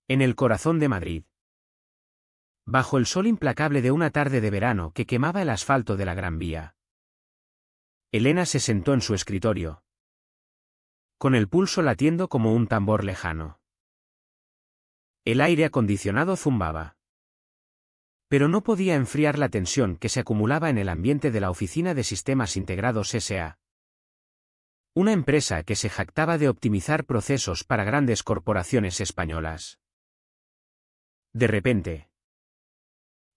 En el corazón de Madrid. Bajo el sol implacable de una tarde de verano que quemaba el asfalto de la Gran Vía. Elena se sentó en su escritorio, con el pulso latiendo como un tambor lejano. El aire acondicionado zumbaba. Pero no podía enfriar la tensión que se acumulaba en el ambiente de la Oficina de Sistemas Integrados S.A. Una empresa que se jactaba de optimizar procesos para grandes corporaciones españolas. De repente,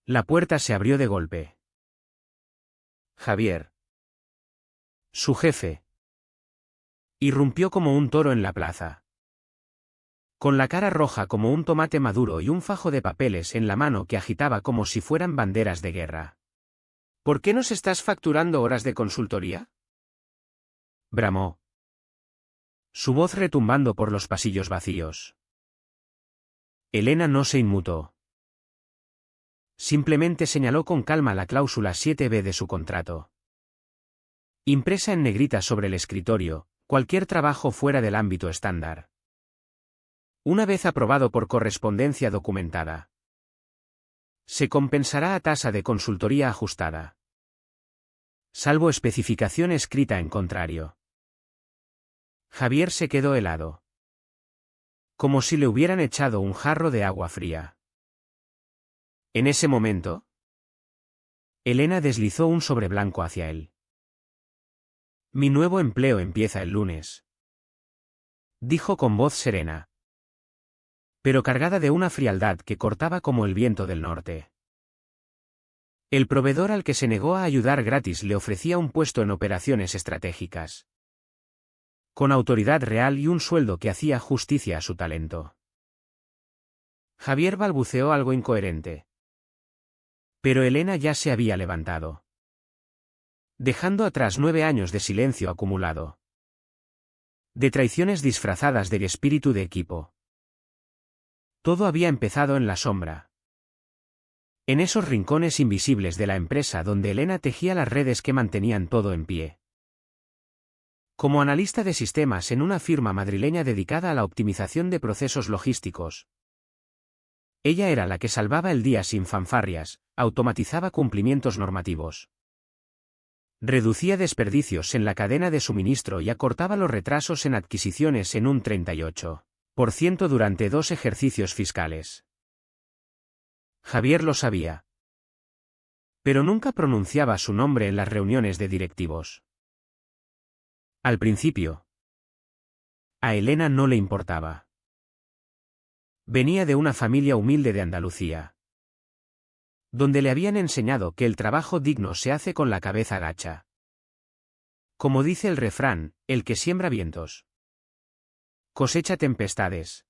la puerta se abrió de golpe. Javier, su jefe, irrumpió como un toro en la plaza. Con la cara roja como un tomate maduro y un fajo de papeles en la mano que agitaba como si fueran banderas de guerra. ¿Por qué nos estás facturando horas de consultoría?, bramó, su voz retumbando por los pasillos vacíos. Elena no se inmutó. Simplemente señaló con calma la cláusula 7b de su contrato. Impresa en negrita sobre el escritorio, cualquier trabajo fuera del ámbito estándar. Una vez aprobado por correspondencia documentada, se compensará a tasa de consultoría ajustada, salvo especificación escrita en contrario. Javier se quedó helado, como si le hubieran echado un jarro de agua fría. En ese momento, Elena deslizó un sobre blanco hacia él. Mi nuevo empleo empieza el lunes, dijo con voz serena, pero cargada de una frialdad que cortaba como el viento del norte. El proveedor al que se negó a ayudar gratis le ofrecía un puesto en operaciones estratégicas, con autoridad real y un sueldo que hacía justicia a su talento. Javier balbuceó algo incoherente. Pero Elena ya se había levantado, dejando atrás 9 años de silencio acumulado, de traiciones disfrazadas del espíritu de equipo. Todo había empezado en la sombra, en esos rincones invisibles de la empresa donde Elena tejía las redes que mantenían todo en pie. Como analista de sistemas en una firma madrileña dedicada a la optimización de procesos logísticos, ella era la que salvaba el día sin fanfarrias, automatizaba cumplimientos normativos, reducía desperdicios en la cadena de suministro y acortaba los retrasos en adquisiciones en un 38% durante 2 ejercicios fiscales. Javier lo sabía, pero nunca pronunciaba su nombre en las reuniones de directivos. Al principio, a Elena no le importaba. Venía de una familia humilde de Andalucía, donde le habían enseñado que el trabajo digno se hace con la cabeza gacha. Como dice el refrán, el que siembra vientos cosecha tempestades.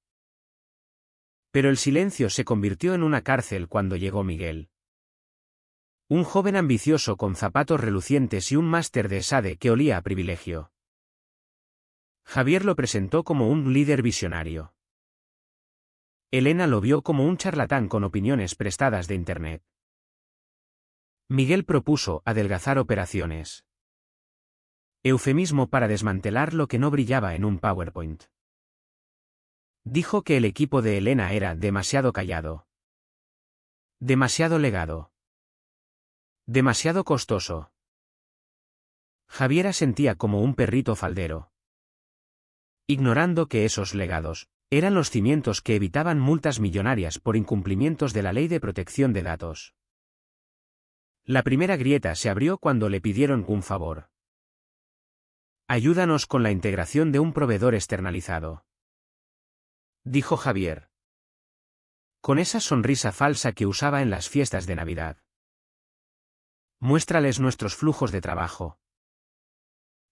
Pero el silencio se convirtió en una cárcel cuando llegó Miguel. Un joven ambicioso con zapatos relucientes y un máster de SADE que olía a privilegio. Javier lo presentó como un líder visionario. Elena lo vio como un charlatán con opiniones prestadas de Internet. Miguel propuso adelgazar operaciones. Eufemismo para desmantelar lo que no brillaba en un PowerPoint. Dijo que el equipo de Elena era demasiado callado, demasiado legado, demasiado costoso. Javier sentía como un perrito faldero, ignorando que esos legados eran los cimientos que evitaban multas millonarias por incumplimientos de la Ley de Protección de Datos. La primera grieta se abrió cuando le pidieron un favor. Ayúdanos con la integración de un proveedor externalizado, dijo Javier, con esa sonrisa falsa que usaba en las fiestas de Navidad. Muéstrales nuestros flujos de trabajo.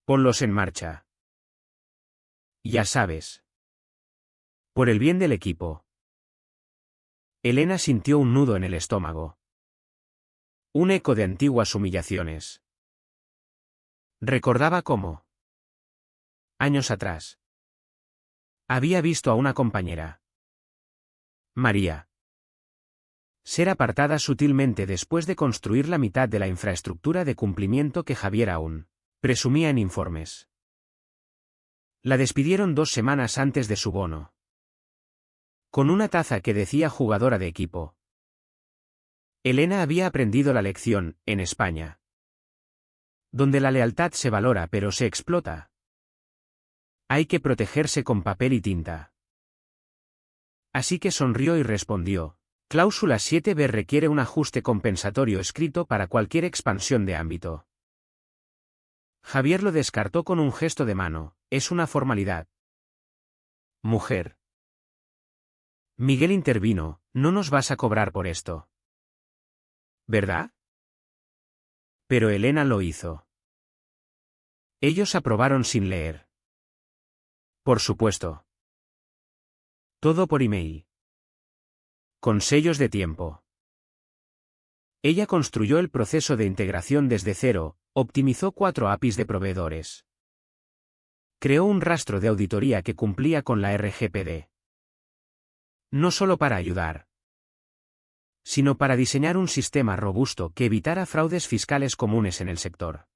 Ponlos en marcha. Ya sabes. Por el bien del equipo. Elena sintió un nudo en el estómago. Un eco de antiguas humillaciones. Recordaba cómo, años atrás, había visto a una compañera, María, ser apartada sutilmente después de construir la mitad de la infraestructura de cumplimiento que Javier aún presumía en informes. La despidieron 2 semanas antes de su bono. con una taza que decía jugadora de equipo. Elena había aprendido la lección, en España, donde la lealtad se valora pero se explota. Hay que protegerse con papel y tinta. Así que sonrió y respondió: Cláusula 7b requiere un ajuste compensatorio escrito para cualquier expansión de ámbito. Javier lo descartó con un gesto de mano: es una formalidad. Mujer. Miguel intervino: no nos vas a cobrar por esto, ¿verdad? Pero Elena lo hizo. Ellos aprobaron sin leer. Por supuesto. Todo por email. Con sellos de tiempo. Ella construyó el proceso de integración desde cero, optimizó 4 APIs de proveedores. Creó un rastro de auditoría que cumplía con la RGPD. No solo para ayudar, sino para diseñar un sistema robusto que evitara fraudes fiscales comunes en el sector.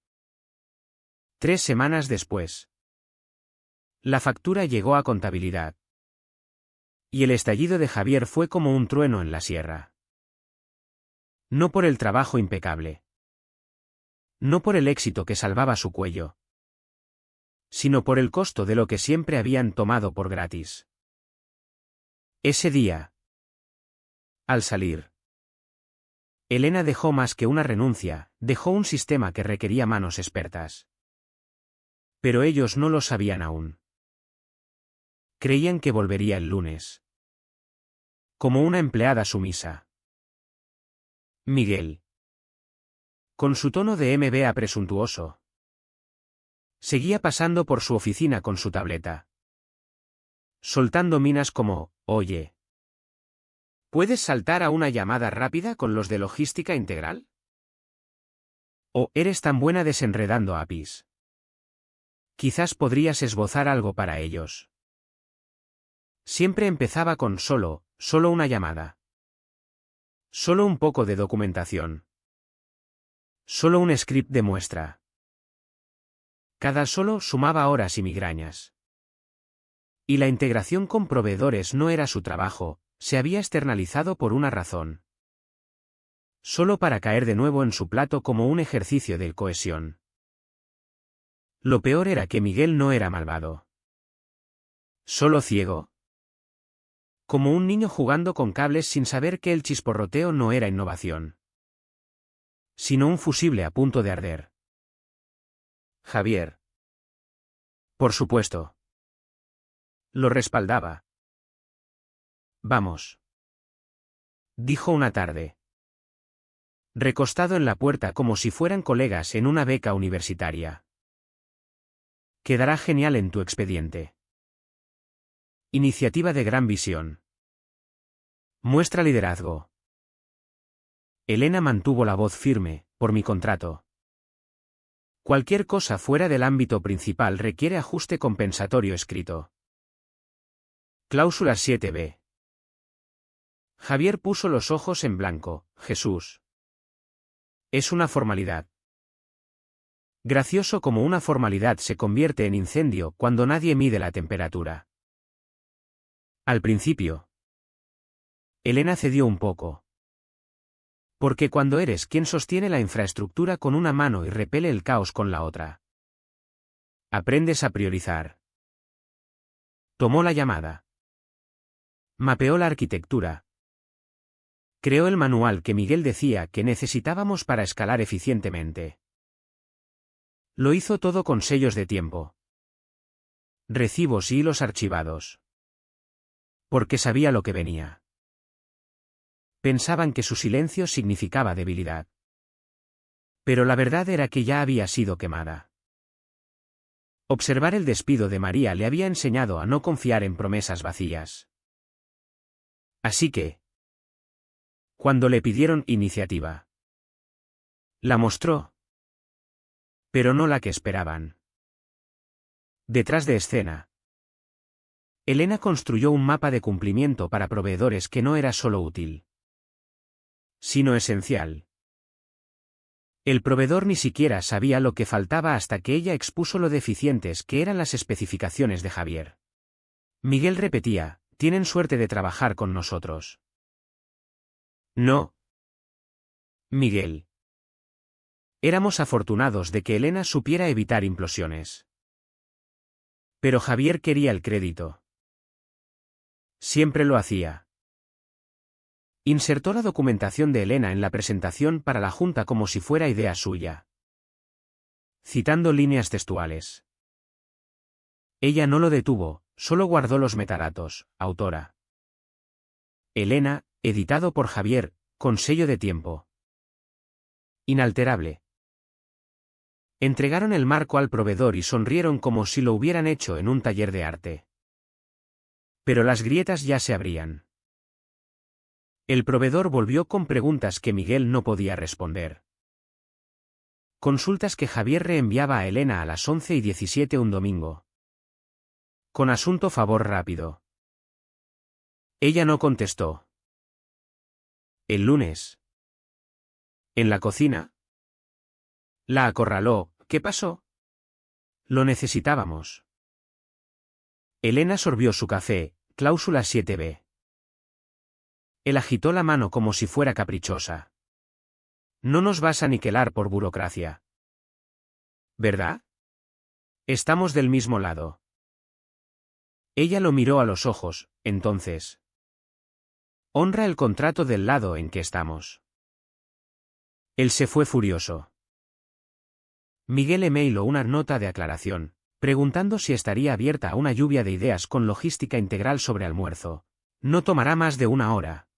3 semanas después, la factura llegó a contabilidad. Y el estallido de Javier fue como un trueno en la sierra. No por el trabajo impecable. No por el éxito que salvaba su cuello. Sino por el costo de lo que siempre habían tomado por gratis. Ese día, al salir, Elena dejó más que una renuncia, dejó un sistema que requería manos expertas. Pero ellos no lo sabían aún. Creían que volvería el lunes. Como una empleada sumisa. Miguel, con su tono de MBA presuntuoso, seguía pasando por su oficina con su tableta, soltando minas como: oye, ¿puedes saltar a una llamada rápida con los de logística integral? ¿O eres tan buena desenredando APIs? Quizás podrías esbozar algo para ellos. Siempre empezaba con solo una llamada. Solo un poco de documentación. Solo un script de muestra. Cada solo sumaba horas y migrañas. Y la integración con proveedores no era su trabajo, se había externalizado por una razón. Solo para caer de nuevo en su plato como un ejercicio de cohesión. Lo peor era que Miguel no era malvado. Solo ciego. Como un niño jugando con cables sin saber que el chisporroteo no era innovación, sino un fusible a punto de arder. Javier, por supuesto, lo respaldaba. Vamos, dijo una tarde, recostado en la puerta como si fueran colegas en una beca universitaria. Quedará genial en tu expediente. Iniciativa de gran visión. Muestra liderazgo. Elena mantuvo la voz firme: por mi contrato. Cualquier cosa fuera del ámbito principal requiere ajuste compensatorio escrito. Cláusula 7b. Javier puso los ojos en blanco. Jesús. Es una formalidad. Gracioso como una formalidad se convierte en incendio cuando nadie mide la temperatura. Al principio, Elena cedió un poco. Porque cuando eres quien sostiene la infraestructura con una mano y repele el caos con la otra, aprendes a priorizar. Tomó la llamada. Mapeó la arquitectura. Creó el manual que Miguel decía que necesitábamos para escalar eficientemente. Lo hizo todo con sellos de tiempo, recibos y hilos archivados. Porque sabía lo que venía. Pensaban que su silencio significaba debilidad. Pero la verdad era que ya había sido quemada. Observar el despido de María le había enseñado a no confiar en promesas vacías. Así que, cuando le pidieron iniciativa, la mostró. Pero no la que esperaban. Detrás de escena, Elena construyó un mapa de cumplimiento para proveedores que no era solo útil, sino esencial. El proveedor ni siquiera sabía lo que faltaba hasta que ella expuso lo deficientes que eran las especificaciones de Javier. Miguel repetía: Tienen suerte de trabajar con nosotros. No. Miguel. Éramos afortunados de que Elena supiera evitar implosiones. Pero Javier quería el crédito. Siempre lo hacía. Insertó la documentación de Elena en la presentación para la Junta como si fuera idea suya. Citando líneas textuales. Ella no lo detuvo, solo guardó los metadatos, autora. Elena, editado por Javier, con sello de tiempo. Inalterable. Entregaron el marco al proveedor y sonrieron como si lo hubieran hecho en un taller de arte. Pero las grietas ya se abrían. El proveedor volvió con preguntas que Miguel no podía responder. Consultas que Javier reenviaba a Elena a las 11:17 un domingo. Con asunto favor rápido. Ella no contestó. El lunes. En la cocina. La acorraló. ¿Qué pasó? Lo necesitábamos. Elena sorbió su café, cláusula 7b. Él agitó la mano como si fuera caprichosa. No nos vas a aniquilar por burocracia. ¿Verdad? Estamos del mismo lado. Ella lo miró a los ojos, entonces. Honra el contrato del lado en que estamos. Él se fue furioso. Miguel emailó una nota de aclaración, preguntando si estaría abierta a una lluvia de ideas con logística integral sobre almuerzo. No tomará más de 1 hora.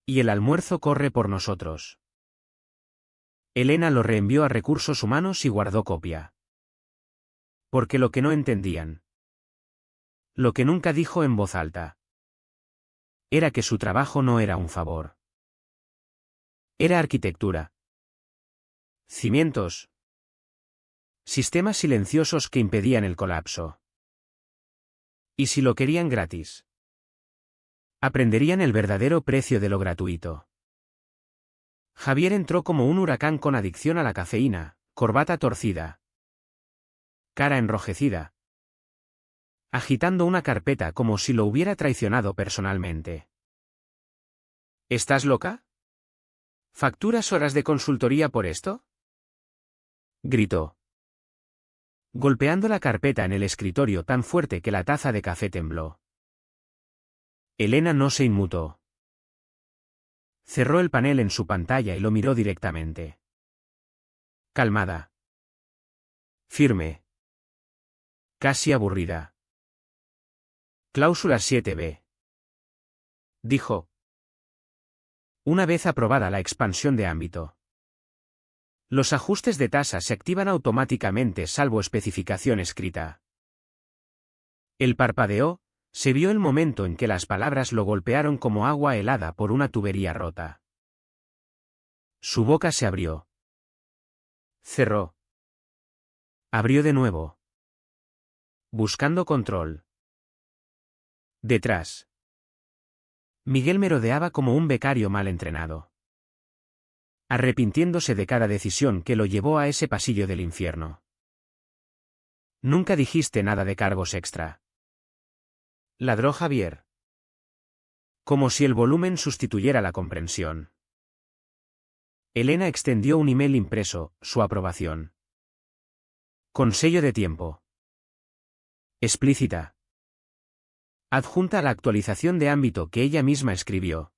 Y el almuerzo corre por nosotros. Elena lo reenvió a Recursos Humanos y guardó copia. Porque lo que no entendían. Lo que nunca dijo en voz alta. Era que su trabajo no era un favor. Era arquitectura. Cimientos. Sistemas silenciosos que impedían el colapso. ¿Y si lo querían gratis? Aprenderían el verdadero precio de lo gratuito. Javier entró como un huracán con adicción a la cafeína, corbata torcida. Cara enrojecida. Agitando una carpeta como si lo hubiera traicionado personalmente. ¿Estás loca? ¿Facturas horas de consultoría por esto? Gritó. Golpeando la carpeta en el escritorio tan fuerte que la taza de café tembló. Elena no se inmutó. Cerró el panel en su pantalla y lo miró directamente. Calmada. Firme. Casi aburrida. Cláusula 7b. Dijo. Una vez aprobada la expansión de ámbito. Los ajustes de tasa se activan automáticamente salvo especificación escrita. Él parpadeó, se vio el momento en que las palabras lo golpearon como agua helada por una tubería rota. Su boca se abrió. Cerró. Abrió de nuevo. Buscando control. Detrás. Miguel merodeaba como un becario mal entrenado. Arrepintiéndose de cada decisión que lo llevó a ese pasillo del infierno. Nunca dijiste nada de cargos extra. Ladró Javier. Como si el volumen sustituyera la comprensión. Elena extendió un email impreso, su aprobación. Con sello de tiempo. Explícita. Adjunta a la actualización de ámbito que ella misma escribió.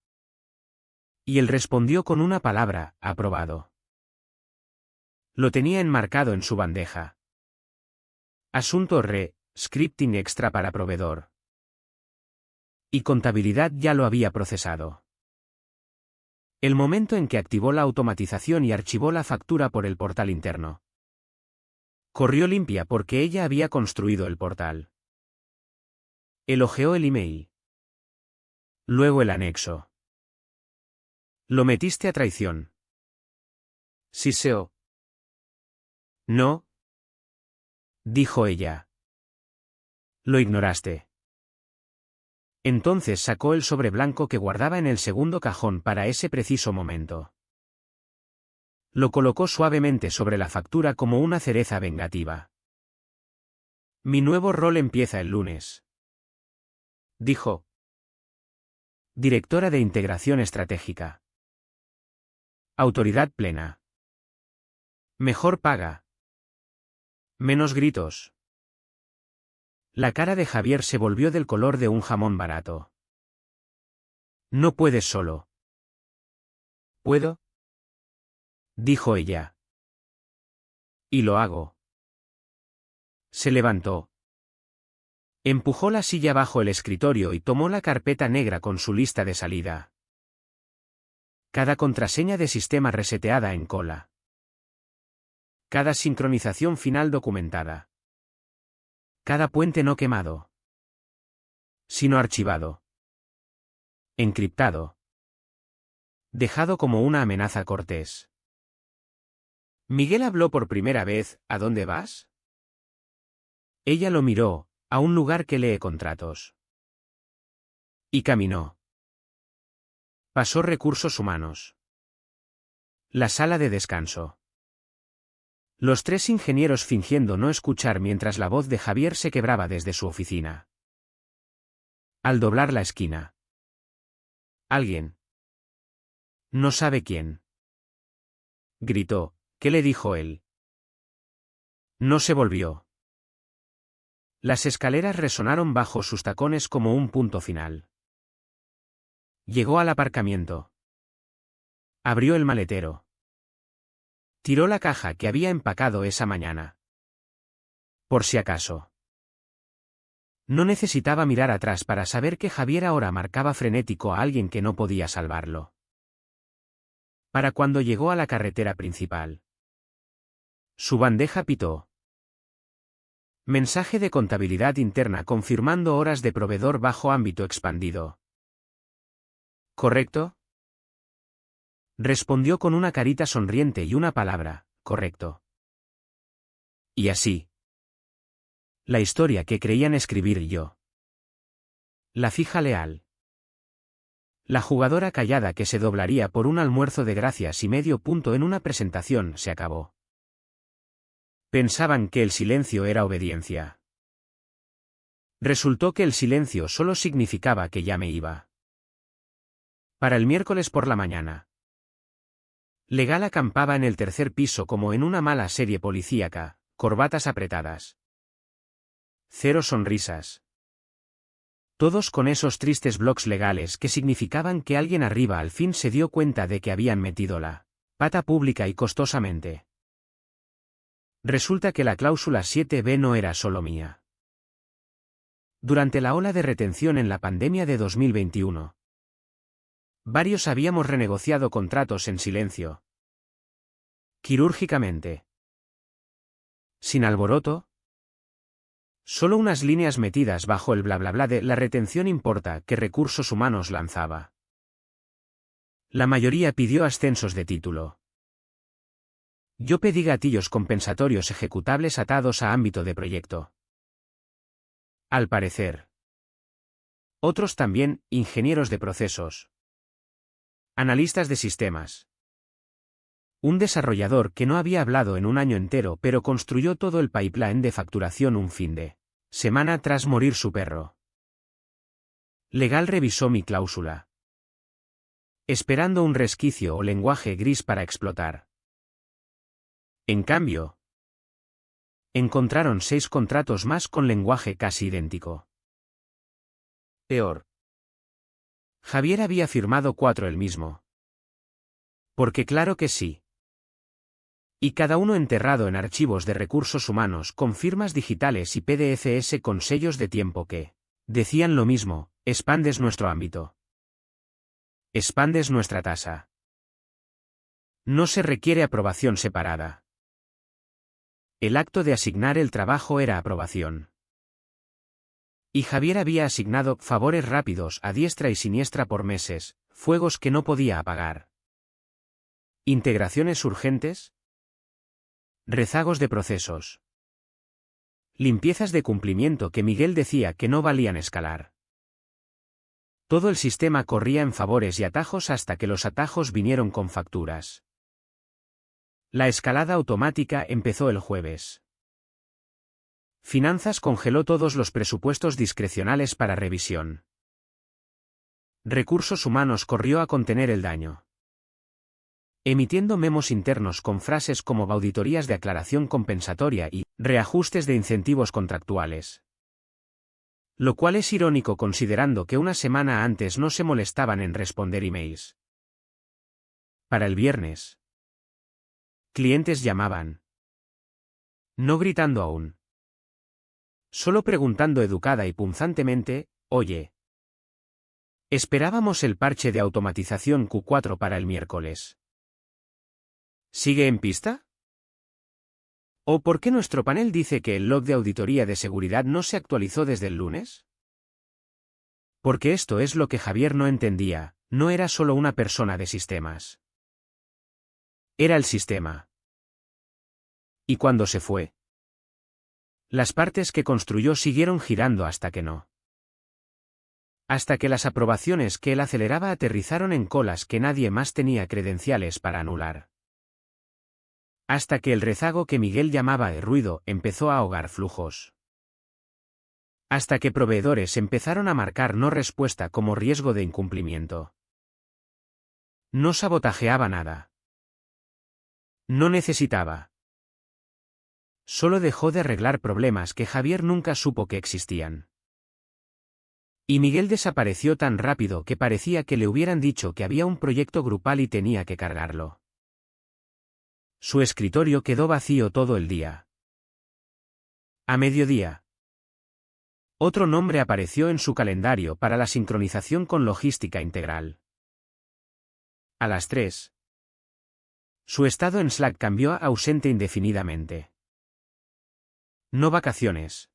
Y él respondió con una palabra, aprobado. Lo tenía enmarcado en su bandeja. Asunto scripting extra para proveedor. Y contabilidad ya lo había procesado. El momento en que activó la automatización y archivó la factura por el portal interno. Corrió limpia porque ella había construido el portal. Elogió el email. Luego el anexo. Lo metiste a traición. Siseo. No. Dijo ella. Lo ignoraste. Entonces sacó el sobre blanco que guardaba en el segundo cajón para ese preciso momento. Lo colocó suavemente sobre la factura como una cereza vengativa. Mi nuevo rol empieza el lunes. dijo. Directora de Integración Estratégica. Autoridad plena. Mejor paga. Menos gritos. La cara de Javier se volvió del color de un jamón barato. No puedes solo. ¿Puedo? Dijo ella. Y lo hago. Se levantó. Empujó la silla bajo el escritorio y tomó la carpeta negra con su lista de salida. Cada contraseña de sistema reseteada en cola. Cada sincronización final documentada. Cada puente no quemado, sino archivado. Encriptado. Dejado como una amenaza cortés. Miguel habló por primera vez. ¿A dónde vas? Ella lo miró, a un lugar que lee contratos. Y caminó. Pasó recursos humanos. La sala de descanso. Los tres ingenieros fingiendo no escuchar mientras la voz de Javier se quebraba desde su oficina. Al doblar la esquina. Alguien. No sabe quién. Gritó. ¿Qué le dijo él? No se volvió. Las escaleras resonaron bajo sus tacones como un punto final. Llegó al aparcamiento. Abrió el maletero. Tiró la caja que había empacado esa mañana. Por si acaso. No necesitaba mirar atrás para saber que Javier ahora marcaba frenético a alguien que no podía salvarlo. Para cuando llegó a la carretera principal. Su bandeja pitó. Mensaje de contabilidad interna confirmando horas de proveedor bajo ámbito expandido. ¿Correcto? Respondió con una carita sonriente y una palabra, correcto. Y así. La historia que creían escribir yo. La fija leal. La jugadora callada que se doblaría por un almuerzo de gracias y medio punto en una presentación se acabó. Pensaban que el silencio era obediencia. Resultó que el silencio solo significaba que ya me iba. Para el miércoles por la mañana. Legal acampaba en el tercer piso como en una mala serie policíaca, corbatas apretadas. Cero sonrisas. Todos con esos tristes blogs legales que significaban que alguien arriba al fin se dio cuenta de que habían metido la pata pública y costosamente. Resulta que la cláusula 7B no era solo mía. Durante la ola de retención en la pandemia de 2021, varios habíamos renegociado contratos en silencio. Quirúrgicamente. Sin alboroto. Solo unas líneas metidas bajo el bla bla bla de la retención importa que recursos humanos lanzaba. La mayoría pidió ascensos de título. Yo pedí gatillos compensatorios ejecutables atados a ámbito de proyecto. Al parecer. Otros también, ingenieros de procesos. Analistas de sistemas. Un desarrollador que no había hablado en un año entero pero construyó todo el pipeline de facturación un fin de semana tras morir su perro. Legal revisó mi cláusula. Esperando un resquicio o lenguaje gris para explotar. En cambio, encontraron 6 contratos más con lenguaje casi idéntico. Peor. Javier había firmado 4 él mismo. Porque claro que sí. Y cada uno enterrado en archivos de recursos humanos con firmas digitales y PDFs con sellos de tiempo que decían lo mismo: expandes nuestro ámbito. Expandes nuestra tasa. No se requiere aprobación separada. El acto de asignar el trabajo era aprobación. Y Javier había asignado favores rápidos a diestra y siniestra por meses, fuegos que no podía apagar. Integraciones urgentes. Rezagos de procesos. Limpiezas de cumplimiento que Miguel decía que no valían escalar. Todo el sistema corría en favores y atajos hasta que los atajos vinieron con facturas. La escalada automática empezó el jueves. Finanzas congeló todos los presupuestos discrecionales para revisión. Recursos Humanos corrió a contener el daño, emitiendo memos internos con frases como auditorías de aclaración compensatoria y reajustes de incentivos contractuales. Lo cual es irónico considerando que una semana antes no se molestaban en responder emails. Para el viernes, clientes llamaban. No gritando aún. Solo preguntando educada y punzantemente, oye. Esperábamos el parche de automatización Q4 para el miércoles. ¿Sigue en pista? ¿O por qué nuestro panel dice que el log de auditoría de seguridad no se actualizó desde el lunes? Porque esto es lo que Javier no entendía, no era solo una persona de sistemas. Era el sistema. ¿Y cuando se fue? Las partes que construyó siguieron girando hasta que no. Hasta que las aprobaciones que él aceleraba aterrizaron en colas que nadie más tenía credenciales para anular. Hasta que el rezago que Miguel llamaba de ruido empezó a ahogar flujos. Hasta que proveedores empezaron a marcar no respuesta como riesgo de incumplimiento. No sabotajeaba nada. No necesitaba. Solo dejó de arreglar problemas que Javier nunca supo que existían. Y Miguel desapareció tan rápido que parecía que le hubieran dicho que había un proyecto grupal y tenía que cargarlo. Su escritorio quedó vacío todo el día. A mediodía. Otro nombre apareció en su calendario para la sincronización con logística integral. A las 3. Su estado en Slack cambió a ausente indefinidamente. No vacaciones.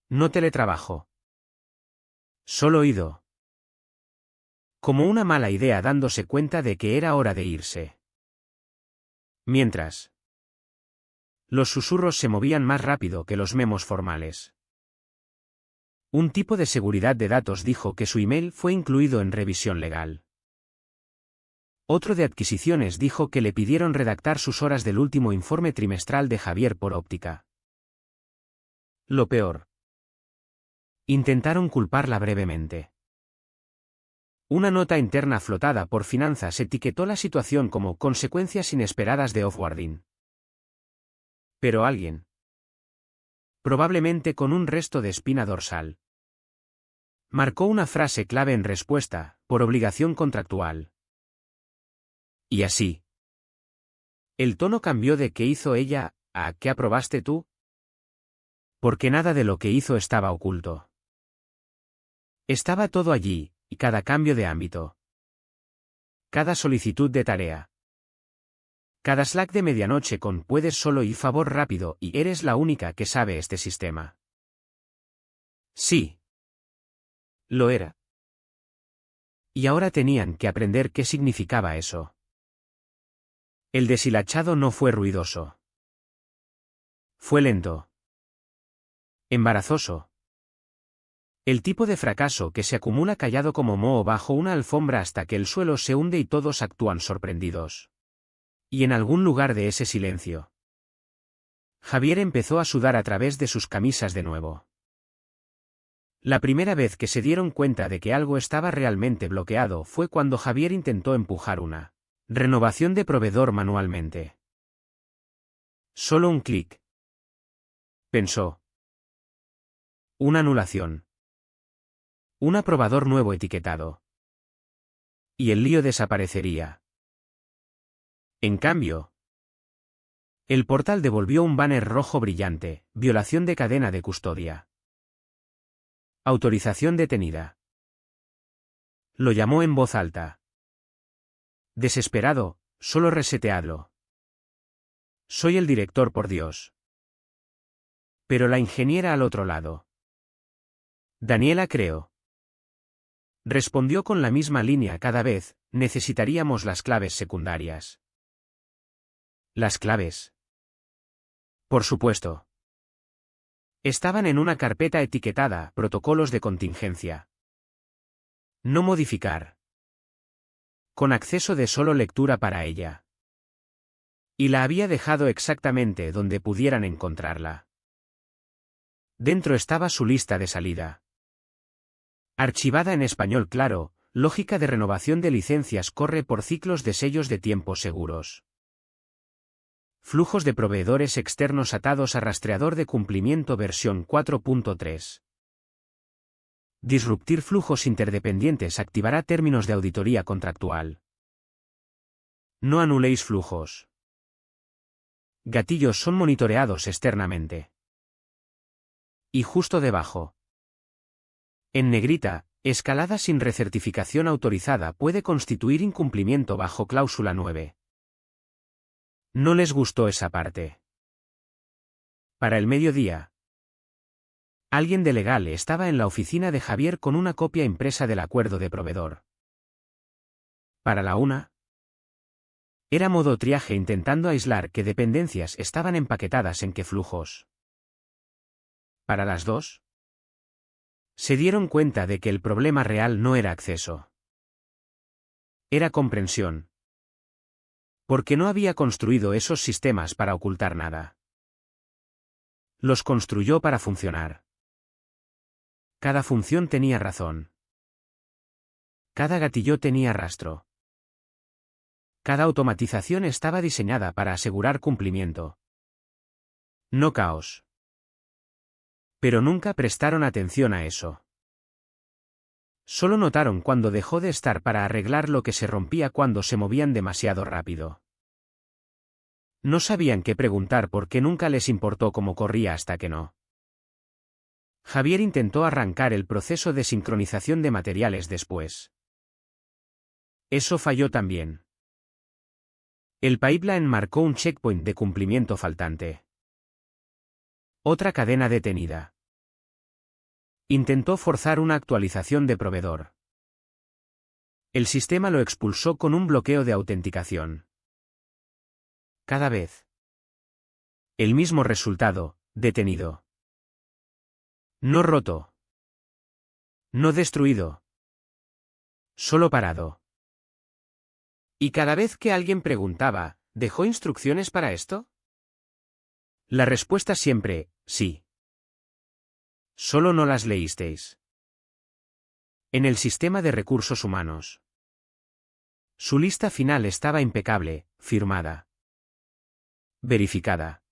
No teletrabajo. Solo ido. Como una mala idea dándose cuenta de que era hora de irse. Mientras. Los susurros se movían más rápido que los memos formales. Un tipo de seguridad de datos dijo que su email fue incluido en revisión legal. Otro de adquisiciones dijo que le pidieron redactar sus horas del último informe trimestral de Javier por óptica. Lo peor. Intentaron culparla brevemente. Una nota interna flotada por finanzas etiquetó la situación como consecuencias inesperadas de offboarding. Pero alguien. Probablemente con un resto de espina dorsal. Marcó una frase clave en respuesta, por obligación contractual. Y así. El tono cambió de ¿qué hizo ella? A ¿qué aprobaste tú? Porque nada de lo que hizo estaba oculto. Estaba todo allí, y cada cambio de ámbito. Cada solicitud de tarea. Cada Slack de medianoche con puedes solo y favor rápido y eres la única que sabe este sistema. Sí. Lo era. Y ahora tenían que aprender qué significaba eso. El deshilachado no fue ruidoso. Fue lento. Embarazoso. El tipo de fracaso que se acumula callado como moho bajo una alfombra hasta que el suelo se hunde y todos actúan sorprendidos. Y en algún lugar de ese silencio, Javier empezó a sudar a través de sus camisas de nuevo. La primera vez que se dieron cuenta de que algo estaba realmente bloqueado fue cuando Javier intentó empujar una renovación de proveedor manualmente. Solo un clic. Pensó. Una anulación. Un aprobador nuevo etiquetado. Y el lío desaparecería. En cambio, el portal devolvió un banner rojo brillante, violación de cadena de custodia. Autorización detenida. Lo llamó en voz alta. Desesperado, solo reseteadlo. Soy el director, por Dios. Pero la ingeniera al otro lado. Daniela, creo. Respondió con la misma línea cada vez, necesitaríamos las claves secundarias. Las claves. Por supuesto. Estaban en una carpeta etiquetada, protocolos de contingencia. No modificar. Con acceso de solo lectura para ella. Y la había dejado exactamente donde pudieran encontrarla. Dentro estaba su lista de salida. Archivada en español claro, lógica de renovación de licencias corre por ciclos de sellos de tiempo seguros. Flujos de proveedores externos atados a rastreador de cumplimiento versión 4.3. Disruptir flujos interdependientes activará términos de auditoría contractual. No anuléis flujos. Gatillos son monitoreados externamente. Y justo debajo. En negrita, escalada sin recertificación autorizada puede constituir incumplimiento bajo cláusula 9. No les gustó esa parte. Para el mediodía. Alguien de legal estaba en la oficina de Javier con una copia impresa del acuerdo de proveedor. Para la 1. Era modo triaje intentando aislar qué dependencias estaban empaquetadas en qué flujos. Para las 2. Se dieron cuenta de que el problema real no era acceso. Era comprensión. Porque no había construido esos sistemas para ocultar nada. Los construyó para funcionar. Cada función tenía razón. Cada gatillo tenía rastro. Cada automatización estaba diseñada para asegurar cumplimiento. No caos. Pero nunca prestaron atención a eso. Solo notaron cuando dejó de estar para arreglar lo que se rompía cuando se movían demasiado rápido. No sabían qué preguntar porque nunca les importó cómo corría hasta que no. Javier intentó arrancar el proceso de sincronización de materiales después. Eso falló también. El pipeline marcó un checkpoint de cumplimiento faltante. Otra cadena detenida. Intentó forzar una actualización de proveedor. El sistema lo expulsó con un bloqueo de autenticación. Cada vez. El mismo resultado, detenido. No roto. No destruido. Solo parado. Y cada vez que alguien preguntaba, ¿dejó instrucciones para esto? La respuesta siempre, sí. Solo no las leísteis. En el sistema de recursos humanos. Su lista final estaba impecable, firmada. Verificada.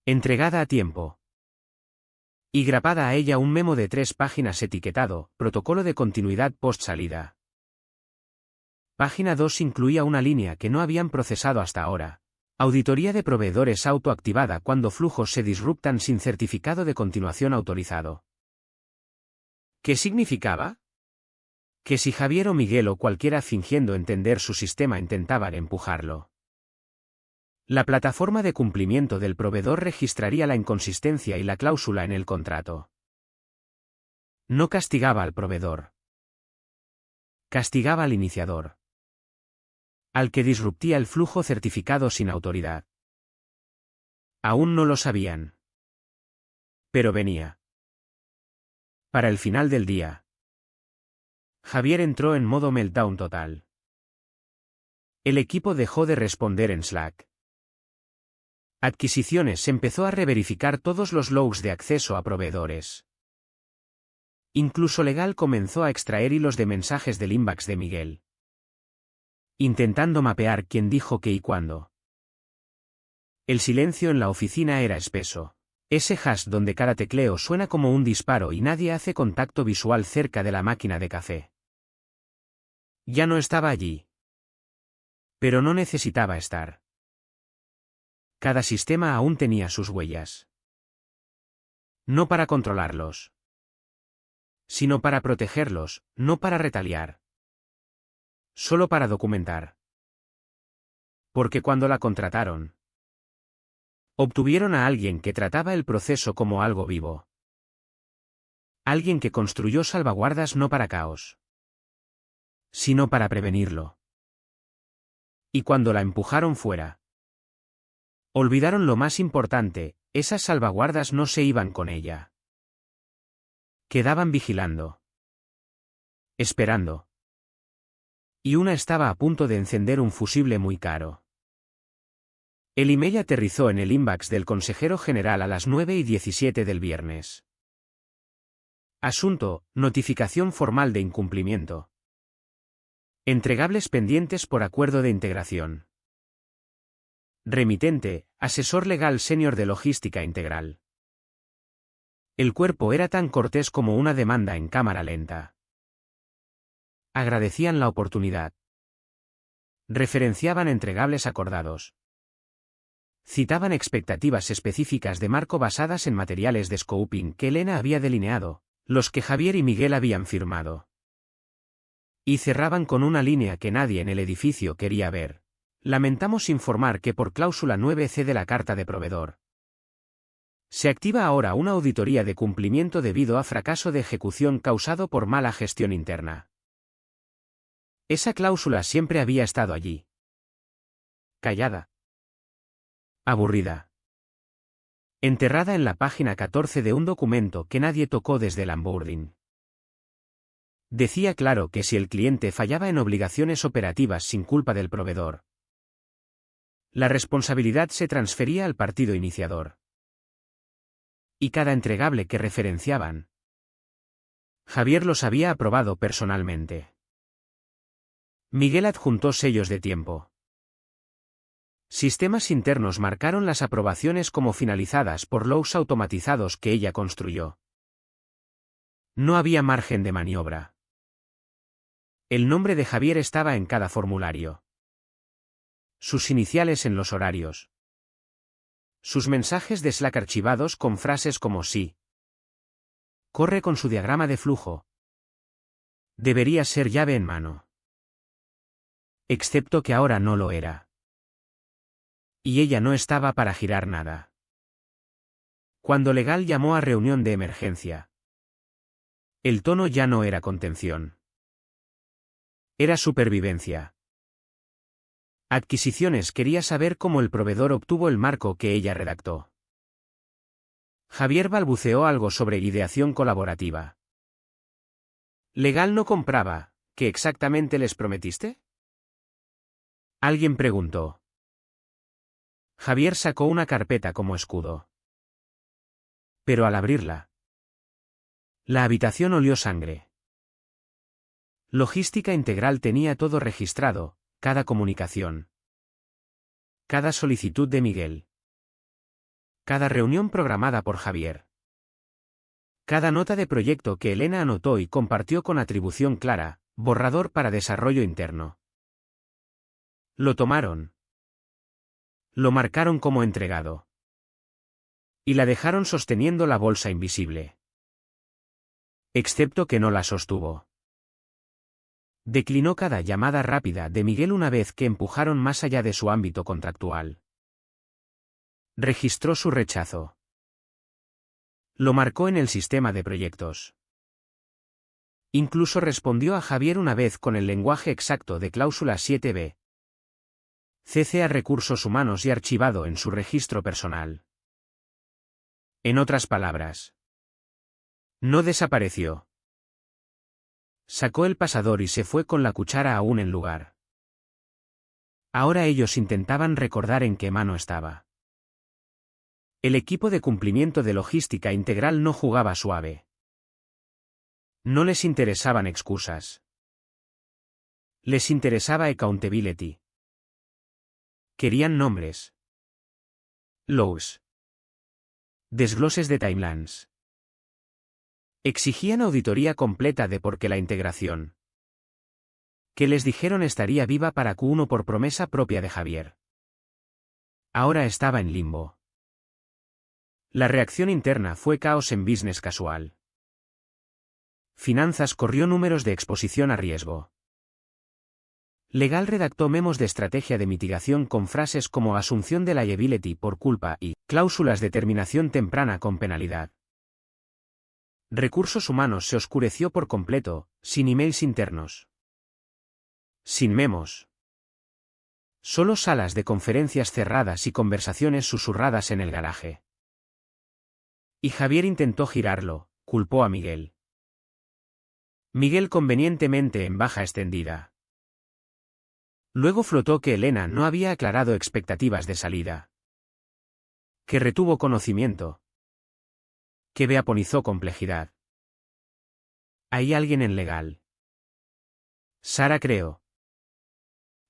Entregada a tiempo. Y grabada a ella un memo de 3 páginas etiquetado, protocolo de continuidad post-salida. Página 2 incluía una línea que no habían procesado hasta ahora. Auditoría de proveedores autoactivada cuando flujos se disruptan sin certificado de continuación autorizado. ¿Qué significaba? Que si Javier o Miguel o cualquiera fingiendo entender su sistema intentaban empujarlo, la plataforma de cumplimiento del proveedor registraría la inconsistencia y la cláusula en el contrato. No castigaba al proveedor. Castigaba al iniciador. Al que disruptía el flujo certificado sin autoridad. Aún no lo sabían. Pero venía. Para el final del día. Javier entró en modo meltdown total. El equipo dejó de responder en Slack. Adquisiciones empezó a reverificar todos los logs de acceso a proveedores. Incluso Legal comenzó a extraer hilos de mensajes del inbox de Miguel. Intentando mapear quién dijo qué y cuándo. El silencio en la oficina era espeso. Ese hash donde cada tecleo suena como un disparo y nadie hace contacto visual cerca de la máquina de café. Ya no estaba allí. Pero no necesitaba estar. Cada sistema aún tenía sus huellas. No para controlarlos. Sino para protegerlos, no para retaliar. Solo para documentar. Porque cuando la contrataron, obtuvieron a alguien que trataba el proceso como algo vivo. Alguien que construyó salvaguardas no para caos, sino para prevenirlo. Y cuando la empujaron fuera, olvidaron lo más importante, esas salvaguardas no se iban con ella. Quedaban vigilando. Esperando. Y una estaba a punto de encender un fusible muy caro. El email aterrizó en el inbox del consejero general a las 9:17 del viernes. Asunto: notificación formal de incumplimiento. Entregables pendientes por acuerdo de integración. Remitente: asesor legal senior de logística integral. El cuerpo era tan cortés como una demanda en cámara lenta. Agradecían la oportunidad. Referenciaban entregables acordados. Citaban expectativas específicas de marco basadas en materiales de scoping que Elena había delineado, los que Javier y Miguel habían firmado. Y cerraban con una línea que nadie en el edificio quería ver. Lamentamos informar que por cláusula 9C de la carta de proveedor, se activa ahora una auditoría de cumplimiento debido a fracaso de ejecución causado por mala gestión interna. Esa cláusula siempre había estado allí. Callada. Aburrida. Enterrada en la página 14 de un documento que nadie tocó desde el onboarding. Decía claro que si el cliente fallaba en obligaciones operativas sin culpa del proveedor, la responsabilidad se transfería al partido iniciador. Y cada entregable que referenciaban, Javier los había aprobado personalmente. Miguel adjuntó sellos de tiempo. Sistemas internos marcaron las aprobaciones como finalizadas por logs automatizados que ella construyó. No había margen de maniobra. El nombre de Javier estaba en cada formulario. Sus iniciales en los horarios. Sus mensajes de Slack archivados con frases como sí. Corre con su diagrama de flujo. Debería ser llave en mano. Excepto que ahora no lo era. Y ella no estaba para girar nada. Cuando Legal llamó a reunión de emergencia, el tono ya no era contención. Era supervivencia. Adquisiciones quería saber cómo el proveedor obtuvo el marco que ella redactó. Javier balbuceó algo sobre ideación colaborativa. Legal no compraba. ¿Qué exactamente les prometiste? Alguien preguntó. Javier sacó una carpeta como escudo. Pero al abrirla, la habitación olió sangre. Logística integral tenía todo registrado, cada comunicación, cada solicitud de Miguel, cada reunión programada por Javier, cada nota de proyecto que Elena anotó y compartió con atribución clara, borrador para desarrollo interno. Lo tomaron. Lo marcaron como entregado. Y la dejaron sosteniendo la bolsa invisible. Excepto que no la sostuvo. Declinó cada llamada rápida de Miguel una vez que empujaron más allá de su ámbito contractual. Registró su rechazo. Lo marcó en el sistema de proyectos. Incluso respondió a Javier una vez con el lenguaje exacto de cláusula 7b. CC a recursos humanos y archivado en su registro personal. En otras palabras, no desapareció. Sacó el pasador y se fue con la cuchara aún en lugar. Ahora ellos intentaban recordar en qué mano estaba. El equipo de cumplimiento de logística integral no jugaba suave. No les interesaban excusas. Les interesaba accountability. Querían nombres. Logs. Desgloses de timelines. Exigían auditoría completa de por qué la integración, que les dijeron estaría viva para Q1 por promesa propia de Javier, ahora estaba en limbo. La reacción interna fue caos en business casual. Finanzas corrió números de exposición a riesgo. Legal redactó memos de estrategia de mitigación con frases como asunción de liability por culpa y cláusulas de terminación temprana con penalidad. Recursos humanos se oscureció por completo, sin emails internos. Sin memos. Solo salas de conferencias cerradas y conversaciones susurradas en el garaje. Y Javier intentó girarlo, culpó a Miguel. Miguel convenientemente en baja extendida. Luego flotó que Elena no había aclarado expectativas de salida. Que retuvo conocimiento. Que beaponizó complejidad. ¿Hay alguien en legal? Sara creo.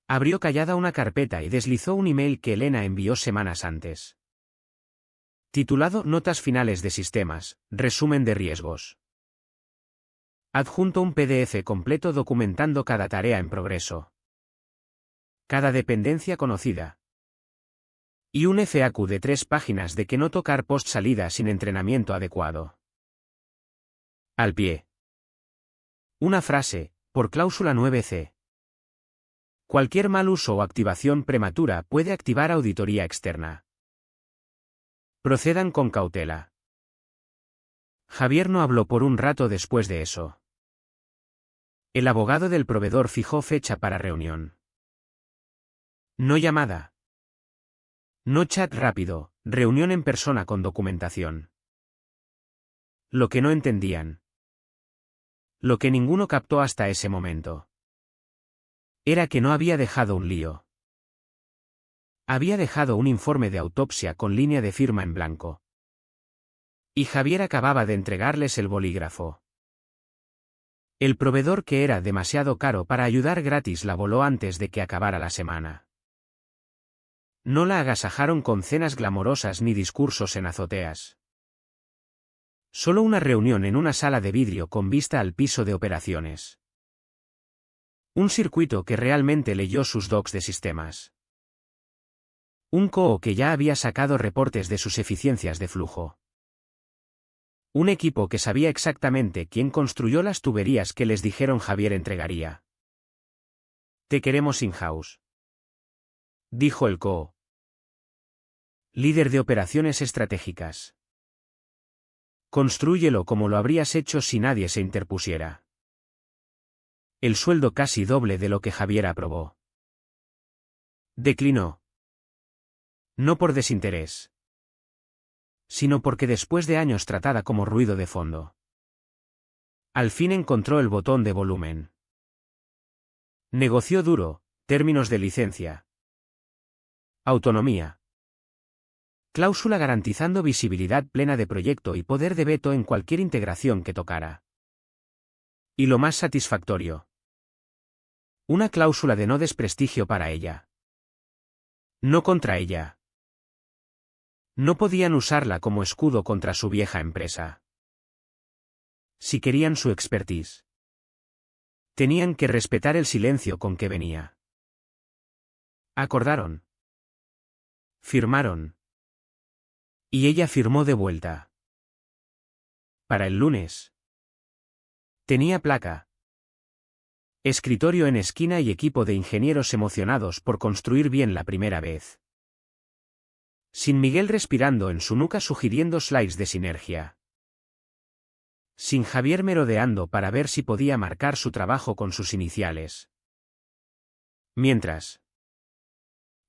Abrió callada una carpeta y deslizó un email que Elena envió semanas antes. Titulado Notas finales de sistemas, resumen de riesgos. Adjunto un PDF completo documentando cada tarea en progreso. Cada dependencia conocida. Y un FAQ de 3 páginas de que no tocar post salida sin entrenamiento adecuado. Al pie. Una frase, por cláusula 9c. Cualquier mal uso o activación prematura puede activar auditoría externa. Procedan con cautela. Javier no habló por un rato después de eso. El abogado del proveedor fijó fecha para reunión. No llamada. No chat rápido, reunión en persona con documentación. Lo que no entendían. Lo que ninguno captó hasta ese momento. Era que no había dejado un lío. Había dejado un informe de autopsia con línea de firma en blanco. Y Javier acababa de entregarles el bolígrafo. El proveedor, que era demasiado caro para ayudar gratis, la voló antes de que acabara la semana. No la agasajaron con cenas glamorosas ni discursos en azoteas. Solo una reunión en una sala de vidrio con vista al piso de operaciones. Un circuito que realmente leyó sus docs de sistemas. Un COO que ya había sacado reportes de sus eficiencias de flujo. Un equipo que sabía exactamente quién construyó las tuberías que les dijeron Javier entregaría. Te queremos in-house, dijo el COO. Líder de operaciones estratégicas. Constrúyelo como lo habrías hecho si nadie se interpusiera. El sueldo casi doble de lo que Javier aprobó. Declinó. No por desinterés, sino porque después de años tratada como ruido de fondo. Al fin encontró el botón de volumen. Negoció duro, términos de licencia. Autonomía. Cláusula garantizando visibilidad plena de proyecto y poder de veto en cualquier integración que tocara. Y lo más satisfactorio. Una cláusula de no desprestigio para ella. No contra ella. No podían usarla como escudo contra su vieja empresa. Si querían su expertise, tenían que respetar el silencio con que venía. Acordaron. Firmaron. Y ella firmó de vuelta. Para el lunes. Tenía placa. Escritorio en esquina y equipo de ingenieros emocionados por construir bien la primera vez. Sin Miguel respirando en su nuca sugiriendo slides de sinergia. Sin Javier merodeando para ver si podía marcar su trabajo con sus iniciales. Mientras.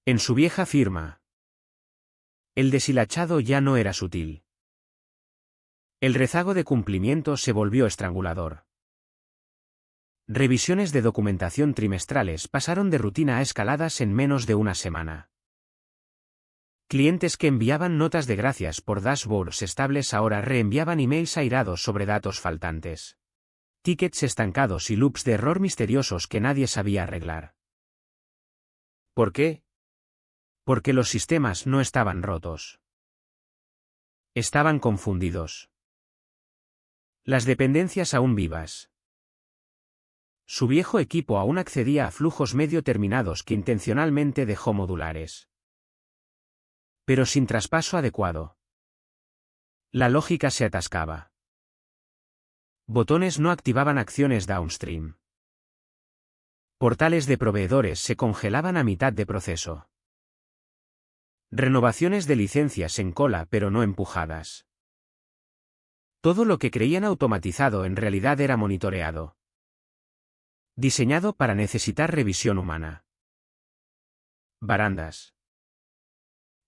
En su vieja firma. El deshilachado ya no era sutil. El rezago de cumplimiento se volvió estrangulador. Revisiones de documentación trimestrales pasaron de rutina a escaladas en menos de una semana. Clientes que enviaban notas de gracias por dashboards estables ahora reenviaban emails airados sobre datos faltantes. Tickets estancados y loops de error misteriosos que nadie sabía arreglar. ¿Por qué? Porque los sistemas no estaban rotos. Estaban confundidos. Las dependencias aún vivas. Su viejo equipo aún accedía a flujos medio terminados que intencionalmente dejó modulares. Pero sin traspaso adecuado. La lógica se atascaba. Botones no activaban acciones downstream. Portales de proveedores se congelaban a mitad de proceso. Renovaciones de licencias en cola pero no empujadas. Todo lo que creían automatizado en realidad era monitoreado. Diseñado para necesitar revisión humana. Barandas.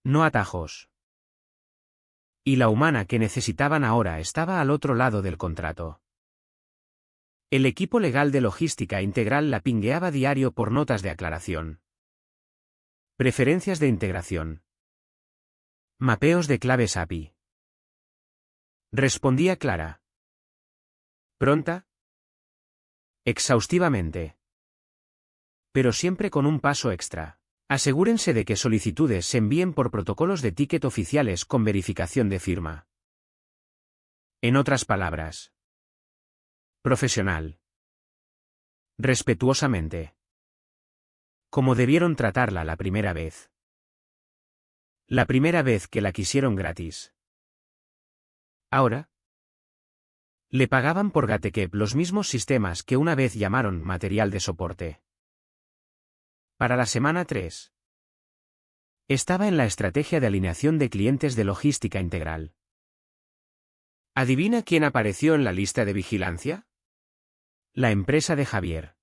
No atajos. Y la humana que necesitaban ahora estaba al otro lado del contrato. El equipo legal de logística integral la pingueaba diario por notas de aclaración. Preferencias de integración. Mapeos de claves API. Respondía Clara. ¿Pronta? Exhaustivamente. Pero siempre con un paso extra. Asegúrense de que solicitudes se envíen por protocolos de ticket oficiales con verificación de firma. En otras palabras. Profesional. Respetuosamente. Como debieron tratarla la primera vez. La primera vez que la quisieron gratis. Ahora. Le pagaban por Gatekep los mismos sistemas que una vez llamaron material de soporte. Para la semana 3. Estaba en la estrategia de alineación de clientes de logística integral. ¿Adivina quién apareció en la lista de vigilancia? La empresa de Javier.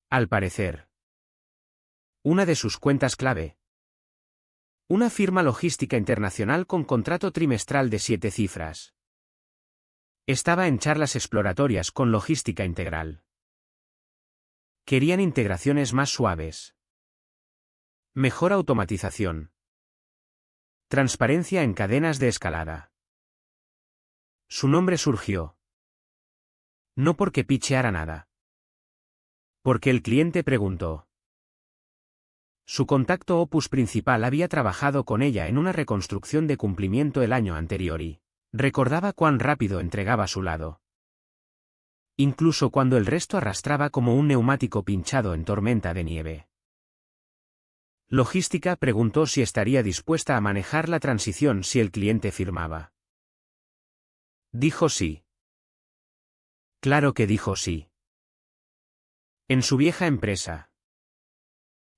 Al parecer. Una de sus cuentas clave. Una firma logística internacional con contrato trimestral de 7 cifras. Estaba en charlas exploratorias con logística integral. Querían integraciones más suaves. Mejor automatización. Transparencia en cadenas de escalada. Su nombre surgió. No porque picheara nada. Porque el cliente preguntó. Su contacto opus principal había trabajado con ella en una reconstrucción de cumplimiento el año anterior y recordaba cuán rápido entregaba su lado. Incluso cuando el resto arrastraba como un neumático pinchado en tormenta de nieve. Logística preguntó si estaría dispuesta a manejar la transición si el cliente firmaba. Dijo sí. Claro que dijo sí. En su vieja empresa.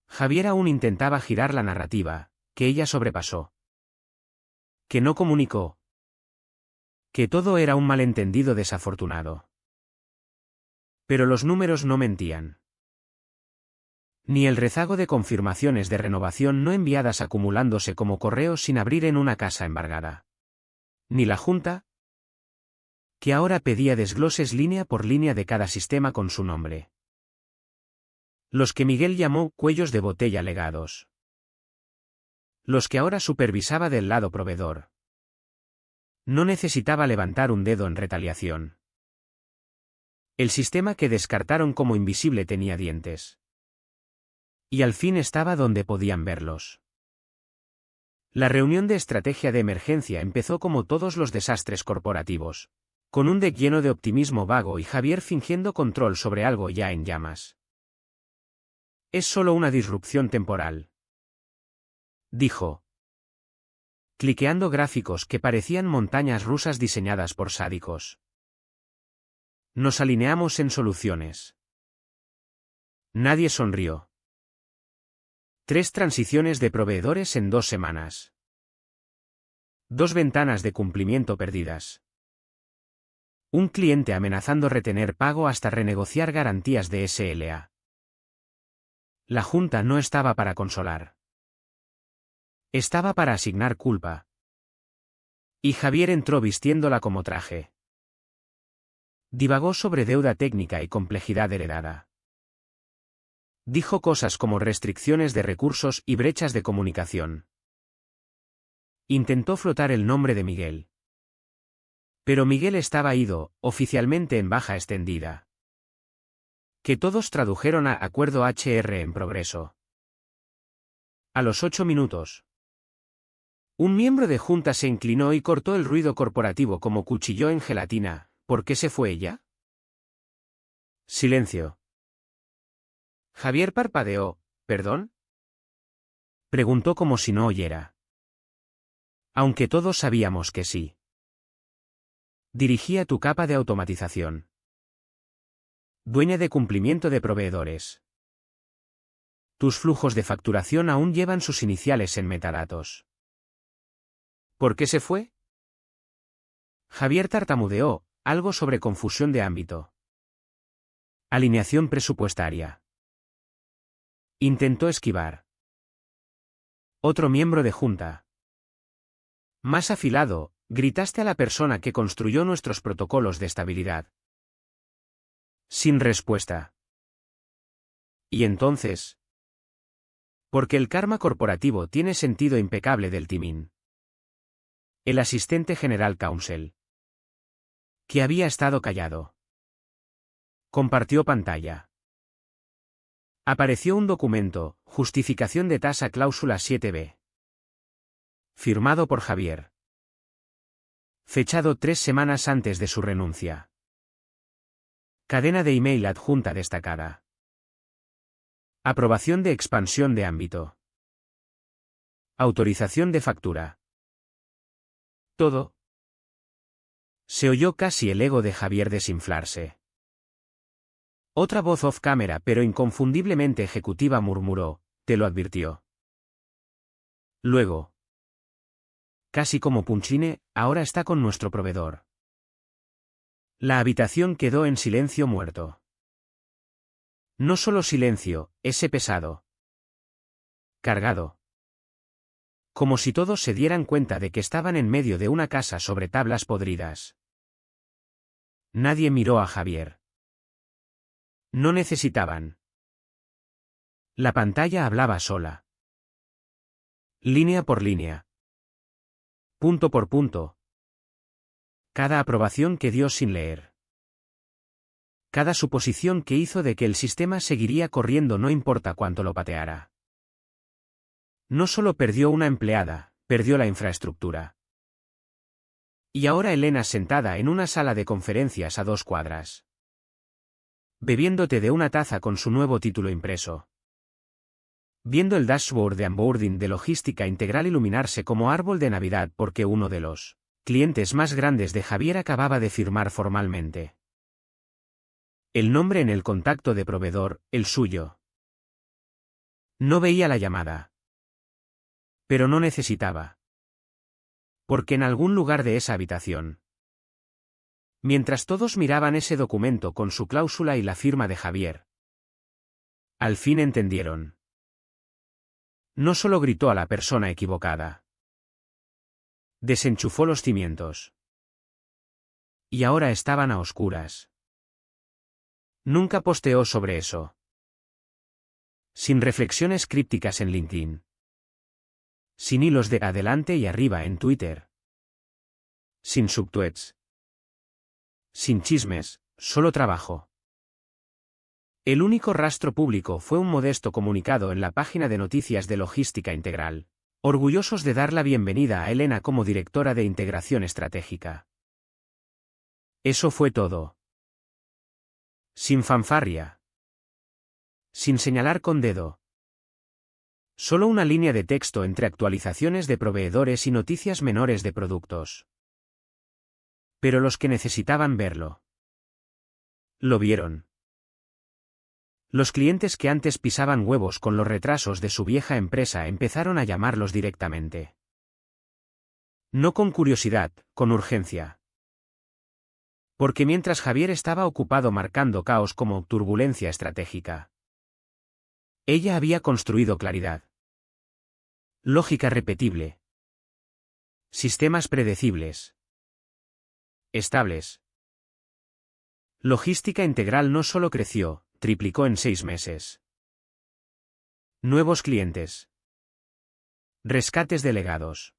Javier aún intentaba girar la narrativa, que ella sobrepasó. Que no comunicó. Que todo era un malentendido desafortunado. Pero los números no mentían. Ni el rezago de confirmaciones de renovación no enviadas acumulándose como correos sin abrir en una casa embargada. Ni la junta, que ahora pedía desgloses línea por línea de cada sistema con su nombre. Los que Miguel llamó cuellos de botella legados. Los que ahora supervisaba del lado proveedor. No necesitaba levantar un dedo en retaliación. El sistema que descartaron como invisible tenía dientes. Y al fin estaba donde podían verlos. La reunión de estrategia de emergencia empezó como todos los desastres corporativos, con un deck lleno de optimismo vago y Javier fingiendo control sobre algo ya en llamas. Es solo una disrupción temporal. Dijo. Cliqueando gráficos que parecían montañas rusas diseñadas por sádicos. Nos alineamos en soluciones. Nadie sonrió. 3 transiciones de proveedores en 2 semanas. 2 ventanas de cumplimiento perdidas. Un cliente amenazando retener pago hasta renegociar garantías de SLA. La junta no estaba para consolar. Estaba para asignar culpa. Y Javier entró vistiéndola como traje. Divagó sobre deuda técnica y complejidad heredada. Dijo cosas como restricciones de recursos y brechas de comunicación. Intentó flotar el nombre de Miguel. Pero Miguel estaba ido, oficialmente en baja extendida. Que todos tradujeron a acuerdo HR en progreso. A los 8 minutos. Un miembro de junta se inclinó y cortó el ruido corporativo como cuchillo en gelatina. ¿Por qué se fue ella? Silencio. Javier parpadeó. ¿Perdón? Preguntó como si no oyera. Aunque todos sabíamos que sí. Dirigía tu capa de automatización. Dueña de cumplimiento de proveedores. Tus flujos de facturación aún llevan sus iniciales en metadatos. ¿Por qué se fue? Javier tartamudeó, algo sobre confusión de ámbito. Alineación presupuestaria. Intentó esquivar. Otro miembro de junta. Más afilado, gritaste a la persona que construyó nuestros protocolos de estabilidad. Sin respuesta. ¿Y entonces? Porque el karma corporativo tiene sentido impecable del timín. El asistente general counsel. Que había estado callado. Compartió pantalla. Apareció un documento, justificación de tasa cláusula 7b. Firmado por Javier. Fechado 3 semanas antes de su renuncia. Cadena de email adjunta destacada. Aprobación de expansión de ámbito. Autorización de factura. Todo. Se oyó casi el ego de Javier desinflarse. Otra voz off cámara pero inconfundiblemente ejecutiva murmuró, te lo advirtió. Luego. Casi como Punchine, ahora está con nuestro proveedor. La habitación quedó en silencio muerto. No solo silencio, ese pesado. Cargado. Como si todos se dieran cuenta de que estaban en medio de una casa sobre tablas podridas. Nadie miró a Javier. No necesitaban. La pantalla hablaba sola. Línea por línea. Punto por punto. Cada aprobación que dio sin leer. Cada suposición que hizo de que el sistema seguiría corriendo no importa cuánto lo pateara. No solo perdió una empleada, perdió la infraestructura. Y ahora Elena sentada en una sala de conferencias a 2 cuadras. Bebiendo té de una taza con su nuevo título impreso. Viendo el dashboard de onboarding de logística integral iluminarse como árbol de Navidad porque uno de los clientes más grandes de Javier acababa de firmar formalmente. El nombre en el contacto de proveedor, el suyo. No veía la llamada. Pero no necesitaba. Porque en algún lugar de esa habitación. Mientras todos miraban ese documento con su cláusula y la firma de Javier. Al fin entendieron. No solo gritó a la persona equivocada. Desenchufó los cimientos. Y ahora estaban a oscuras. Nunca posteó sobre eso. Sin reflexiones crípticas en LinkedIn. Sin hilos de adelante y arriba en Twitter. Sin subtweets. Sin chismes, solo trabajo. El único rastro público fue un modesto comunicado en la página de noticias de Logística Integral, orgullosos de dar la bienvenida a Elena como directora de integración estratégica. Eso fue todo. Sin fanfarria. Sin señalar con dedo. Solo una línea de texto entre actualizaciones de proveedores y noticias menores de productos. Pero los que necesitaban verlo. Lo vieron. Los clientes que antes pisaban huevos con los retrasos de su vieja empresa empezaron a llamarlos directamente. No con curiosidad, con urgencia. Porque mientras Javier estaba ocupado marcando caos como turbulencia estratégica, ella había construido claridad. Lógica repetible. Sistemas predecibles. Estables. Logística Integral no solo creció, triplicó en 6 meses. Nuevos clientes. Rescates delegados.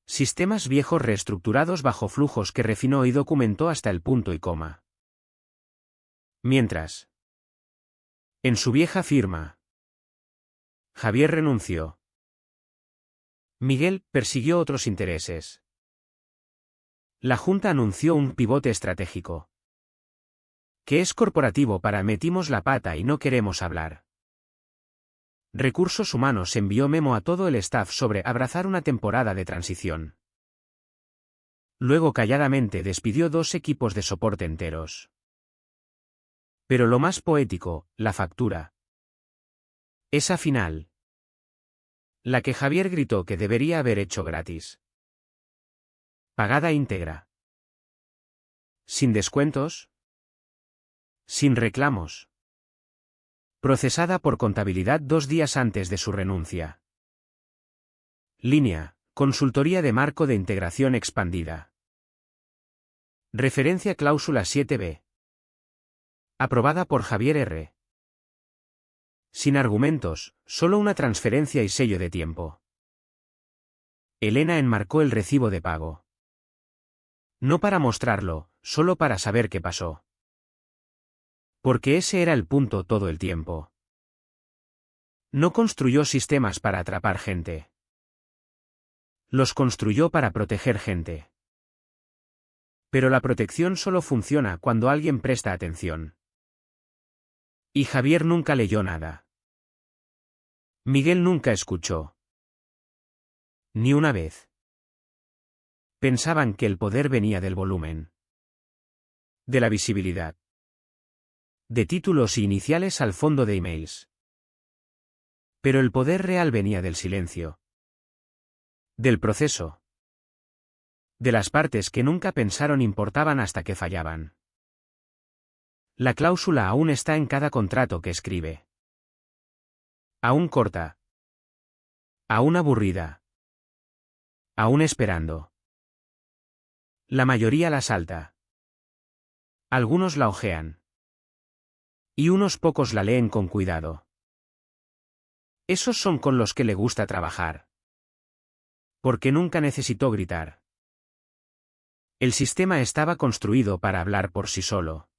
Sistemas viejos reestructurados bajo flujos que refinó y documentó hasta el punto y coma. Mientras. En su vieja firma. Javier renunció. Miguel persiguió otros intereses. La Junta anunció un pivote estratégico. Que es corporativo para metimos la pata y no queremos hablar. Recursos Humanos envió memo a todo el staff sobre abrazar una temporada de transición. Luego calladamente despidió 2 equipos de soporte enteros. Pero lo más poético, la factura. Esa final. La que Javier gritó que debería haber hecho gratis. Pagada íntegra. Sin descuentos. Sin reclamos. Procesada por contabilidad 2 días antes de su renuncia. Línea, consultoría de marco de integración expandida. Referencia cláusula 7b. Aprobada por Javier R. Sin argumentos, solo una transferencia y sello de tiempo. Elena enmarcó el recibo de pago. No para mostrarlo, solo para saber qué pasó. Porque ese era el punto todo el tiempo. No construyó sistemas para atrapar gente. Los construyó para proteger gente. Pero la protección solo funciona cuando alguien presta atención. Y Javier nunca leyó nada. Miguel nunca escuchó. Ni una vez. Pensaban que el poder venía del volumen. De la visibilidad. De títulos y iniciales al fondo de emails. Pero el poder real venía del silencio. Del proceso. De las partes que nunca pensaron importaban hasta que fallaban. La cláusula aún está en cada contrato que escribe. Aún corta. Aún aburrida. Aún esperando. La mayoría la salta. Algunos la hojean. Y unos pocos la leen con cuidado. Esos son con los que le gusta trabajar. Porque nunca necesitó gritar. El sistema estaba construido para hablar por sí solo.